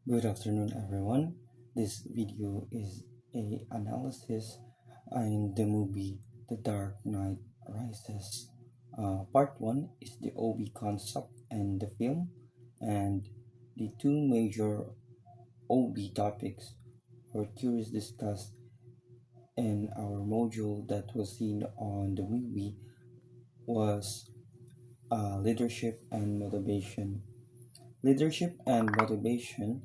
Good afternoon, everyone. This video is a analysis in the movie The Dark Knight Rises. Part one is the OB concept and the film, and the two major OB topics or theories discussed in our module that was seen on the movie was leadership and motivation. Leadership and motivation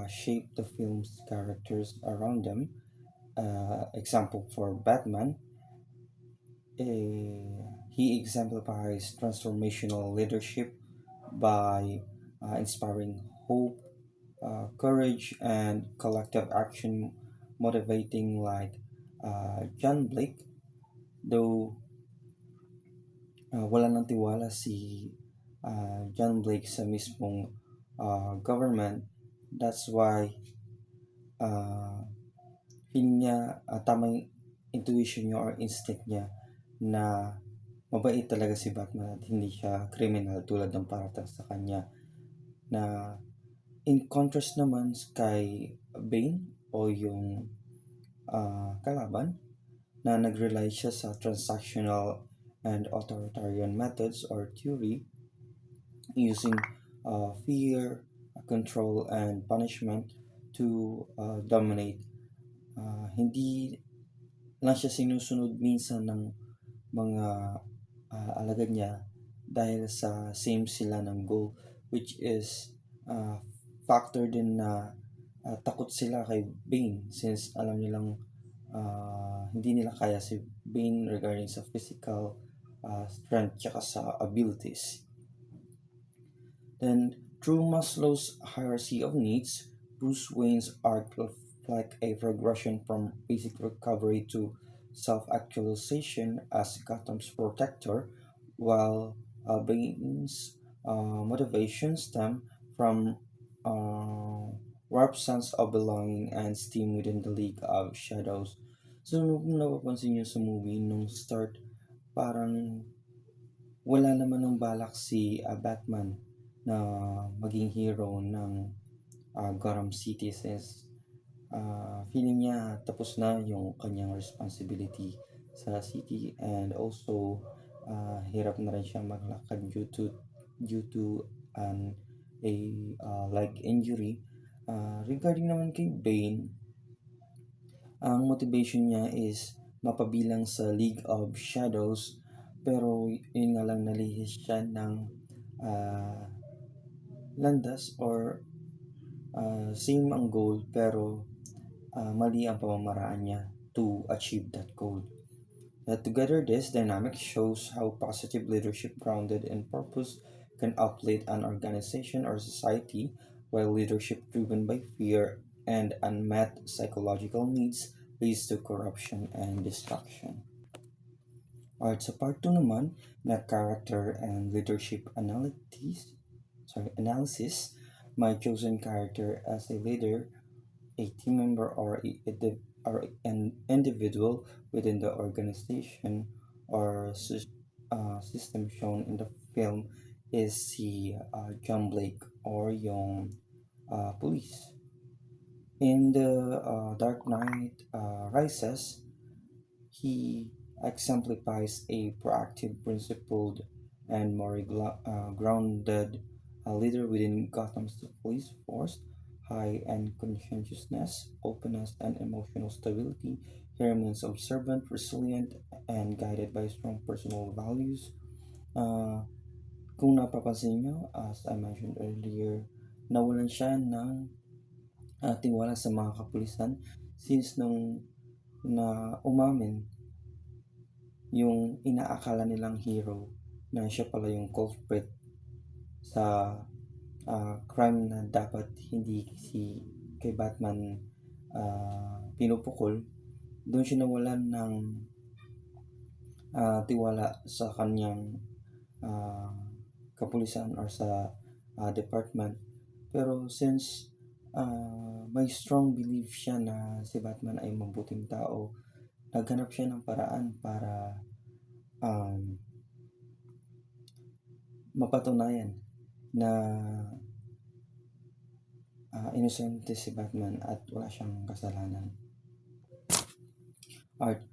shape the film's characters around them. Example for Batman, he exemplifies transformational leadership by inspiring hope, courage, and collective action, motivating like John Blake, though wala ng tiwala si John Blake sa mismong government. That's why uh, feeling niya tama yung intuition niya or instinct niya na mabait talaga si Batman at hindi siya criminal tulad ng paratang sa kanya, na in contrast naman kay Bane o yung kalaban na nag-rely siya sa transactional and authoritarian methods or theory using fear, control, and punishment to dominate. Hindi lang siya sinusunod minsan ng mga alagad niya dahil sa same sila ng goal, which is factor din na takot sila kay Bane since alam nilang hindi nila kaya si Bane regarding sa physical strength tsaka sa abilities. Then, through Maslow's hierarchy of needs, Bruce Wayne's arc reflects a progression from basic recovery to self-actualization as Gotham's protector, while Bane's motivation stem from warped sense of belonging and steam within the League of Shadows. So, nung napapansin nyo sa movie, nung start, parang wala naman ng balak si Batman na maging hero ng Gotham City since feeling niya tapos na yung kanyang responsibility sa city, and also hirap na rin siya maglakad due to an a leg injury. Regarding naman kay Bane, ang motivation niya is mapabilang sa League of Shadows, pero yun nga lang nalihis siya ng ah, landas or same ang goal pero mali ang pamamaraan niya to achieve that goal. Together, this dynamic shows how positive leadership grounded in purpose can uplift an organization or society, while leadership driven by fear and unmet psychological needs leads to corruption and destruction. Alright, sa part 2 naman na character and leadership analysis, my chosen character as a leader, a team member, or an individual within the organization or system shown in the film is si John Blake or yung police. In the Dark Knight Rises, he exemplifies a proactive, principled, and more grounded leader within Gotham's police force. High and conscientiousness, openness, and emotional stability. He remains observant, resilient, and guided by strong personal values. Uh, kung napapansin nyo, as I mentioned earlier, nawalan siya ng tiwala sa mga kapulisan since nung na umamin yung inaakala nilang hero na siya pala yung culprit sa crime na dapat hindi si kay Batman pinupukol. Doon siya nawalan ng tiwala sa kanyang kapulisan or sa department. Pero since may strong belief siya na si Batman ay mabuting tao, naghanap siya ng paraan para mapatunayan na inosente si Batman at wala siyang kasalanan. Art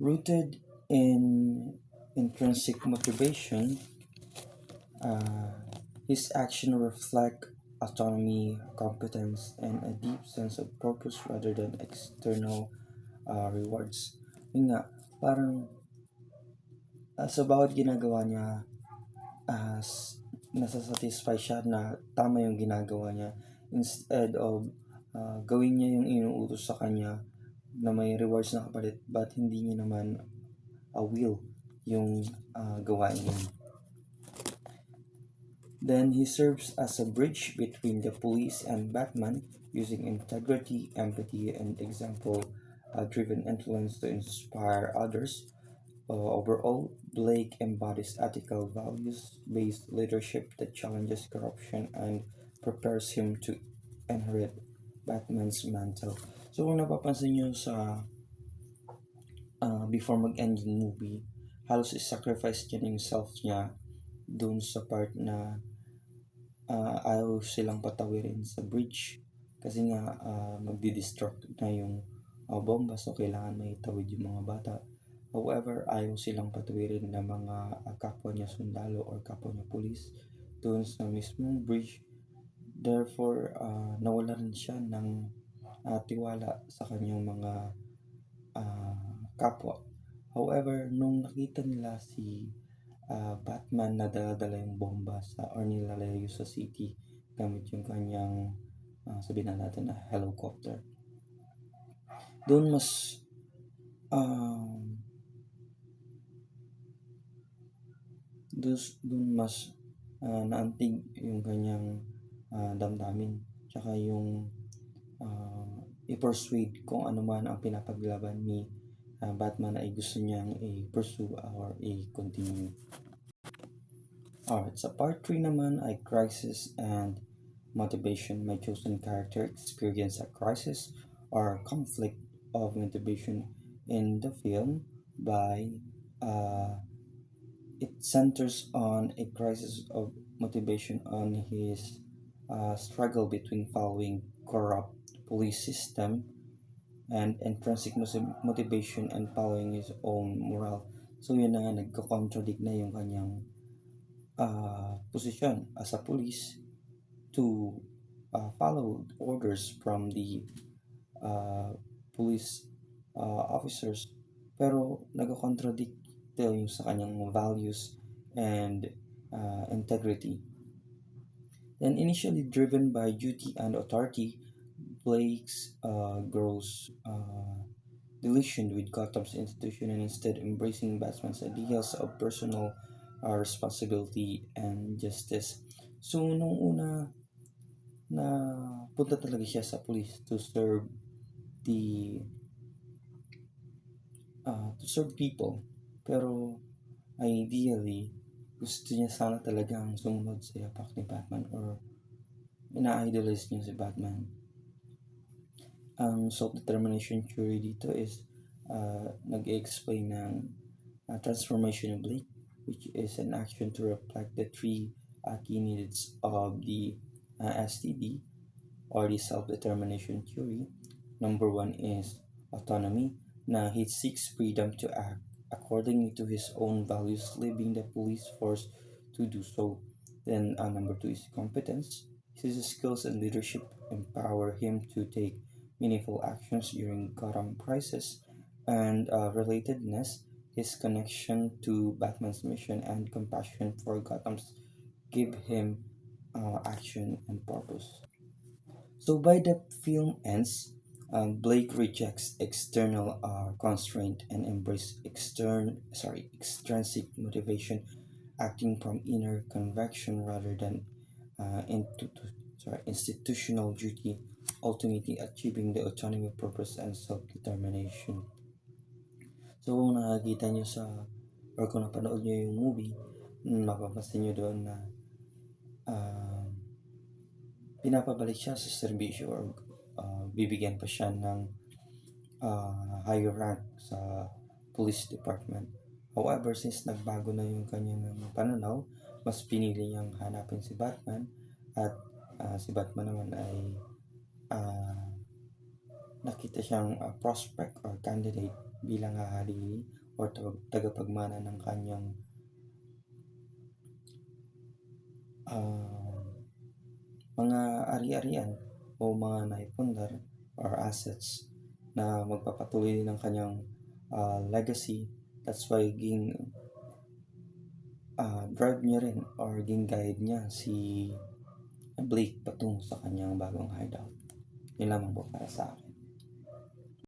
rooted in intrinsic motivation, uh, his action reflect autonomy, competence, and a deep sense of purpose rather than external rewards. Yun nga, parang sa bawat ginagawa niya, nasasatisfy siya na tama yung ginagawa niya instead of gawin niya yung inuutos sa kanya na may rewards na kapalit but hindi niya naman will yung gawain niya. Then he serves as a bridge between the police and Batman using integrity, empathy, and example driven influence to inspire others. Overall, Blake embodies ethical values based leadership that challenges corruption and prepares him to inherit Batman's mantle. So kung napapansin nyo sa before mag-end yung movie, halos is-sacrifice niya yung self niya dun sa part na ayaw silang patawirin sa bridge kasi nga magdi-destruct na yung bomba so kailangan may tawid yung mga bata. However, ayaw silang patawirin ng mga kapwa niya sundalo or kapwa niya pulis doon sa mismong bridge. Therefore, nawala rin siya ng tiwala sa kanyang mga kapwa. However, nung nakita nila si Batman na dala yung bomba sa or nilalayo sa city gamit yung kanyang sabihin na natin na helicopter. Doon mas doon mas naantig yung kanyang damdamin tsaka yung i-persuade kung ano man ang pinapaglaban ni Batman ay gusto niyang i-pursue or i-continue. Alright, sa part 3 naman ay crisis and motivation. My chosen character experience a crisis or conflict of motivation in the film by it centers on a crisis of motivation on his struggle between following corrupt police system and intrinsic motivation and following his own moral. So yun na nga, nagko-contradict na yung kanyang position as a police to follow orders from the police officers pero nagko-contradict yung sa kanyang values and integrity. Then initially driven by duty and authority, Blake's grows delusion with Gotham's institution and instead embracing Batman's ideals of personal responsibility and justice. So nung una na punta talaga siya sa police to serve people pero ideally gusto niya sana talagang sumunod sa yapak ni Batman or ina-idolize niya si Batman. Ang self-determination theory dito is nag-explain ng transformation of Blake, which is an action to reflect the three key needs of the STD or the self-determination theory. Number one is autonomy, na he seeks freedom to act according to his own values, leaving the police force to do so. Then number two is competence. His skills and leadership empower him to take meaningful actions during Gotham crisis. And relatedness, his connection to Batman's mission and compassion for Gotham's give him action and purpose. So by the film ends, Blake rejects external constraint and embraces extrinsic motivation, acting from inner conviction rather than institutional duty, ultimately achieving the autonomy, purpose, and self-determination. So kung nakakita nyo sa or kung napanood nyo yung movie, mapapansin nyo doon na pinapabalik siya sa serbisyo or bibigyan pa siya ng higher rank sa police department. However, since nagbago na yung kanyang pananaw, mas pinili niyang hanapin si Batman at si Batman naman ay ah, nakita siyang prospect or candidate bilang hahalili or tagapagmana ng kanyang ah, mga ari-arian o mga naipundar or assets na magpapatuloy ng kanyang legacy. That's why drive niya rin or guide niya si Blake patungo sa kanyang bagong hideout. Yun lamang po para sa akin.